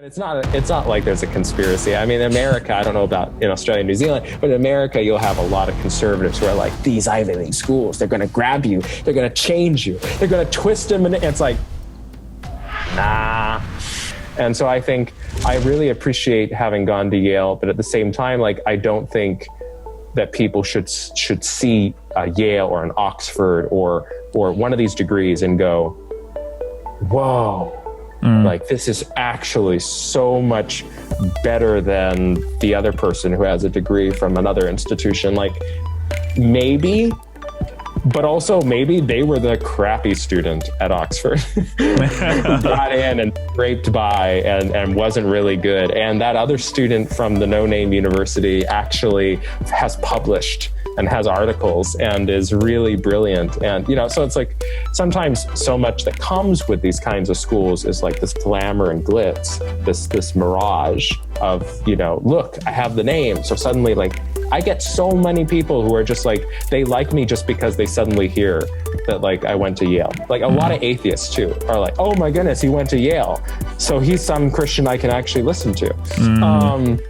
It's not like there's a conspiracy. I mean, in America, I don't know about in Australia and New Zealand, but in America, you'll have a lot of conservatives who are like, these Ivy League schools, they're going to grab you, they're going to change you, they're going to twist them, and it's like, nah. And so I think I really appreciate having gone to Yale, but at the same time, like, I don't think that people should see Yale or an Oxford or one of these degrees and go, whoa. Like, this is actually so much better than the other person who has a degree from another institution. Like, maybe, but also maybe they were the crappy student at Oxford who got in and scraped by and wasn't really good. And that other student from the no-name university actually has published and has articles and is really brilliant. And, you know, so it's like sometimes so much that comes with these kinds of schools is like this glamour and glitz, this mirage of, you know, look, I have the name. So suddenly, like, I get so many people who are just like, they like me just because they suddenly hear that, like, I went to Yale. Like, a lot of atheists too are like, oh my goodness, he went to Yale, so he's some Christian I can actually listen to.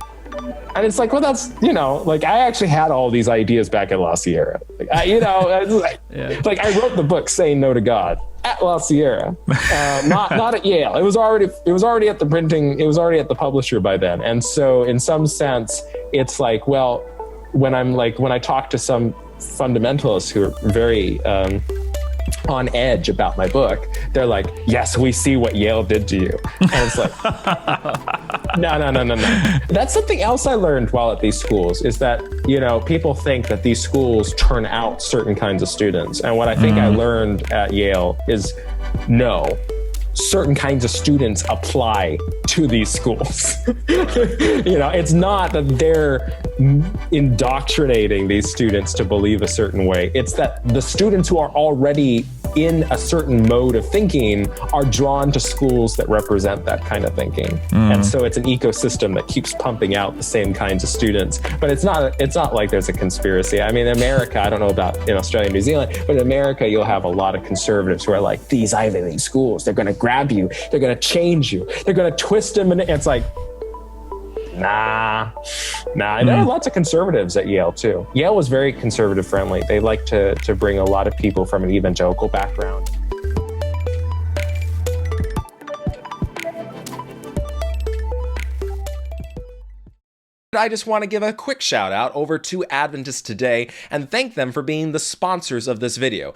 And it's like, well, that's, you know, like, I actually had all these ideas back at La Sierra. Like, like I wrote the book Saying No to God at La Sierra, not at Yale. It was already at the printing. It was already at the publisher by then. And so in some sense, it's like, well, when I talk to some fundamentalists who are very on edge about my book, they're like, yes, we see what Yale did to you. And it's like, no. That's something else I learned while at these schools is that, you know, people think that these schools turn out certain kinds of students. And what I think I learned at Yale is no, certain kinds of students apply to these schools. You know, it's not that they're indoctrinating these students to believe a certain way. It's that the students who are already in a certain mode of thinking are drawn to schools that represent that kind of thinking. And so it's an ecosystem that keeps pumping out the same kinds of students. But it's not like there's a conspiracy. I mean, in America, I don't know about in Australia and New Zealand, but in America, you'll have a lot of conservatives who are like, these Ivy League schools, they're going to grab you, they're going to change you, they're going to twist them, and it's like, nah. And there are lots of conservatives at Yale too. Yale was very conservative friendly. They like to bring a lot of people from an evangelical background. I just want to give a quick shout out over to Adventist Today and thank them for being the sponsors of this video.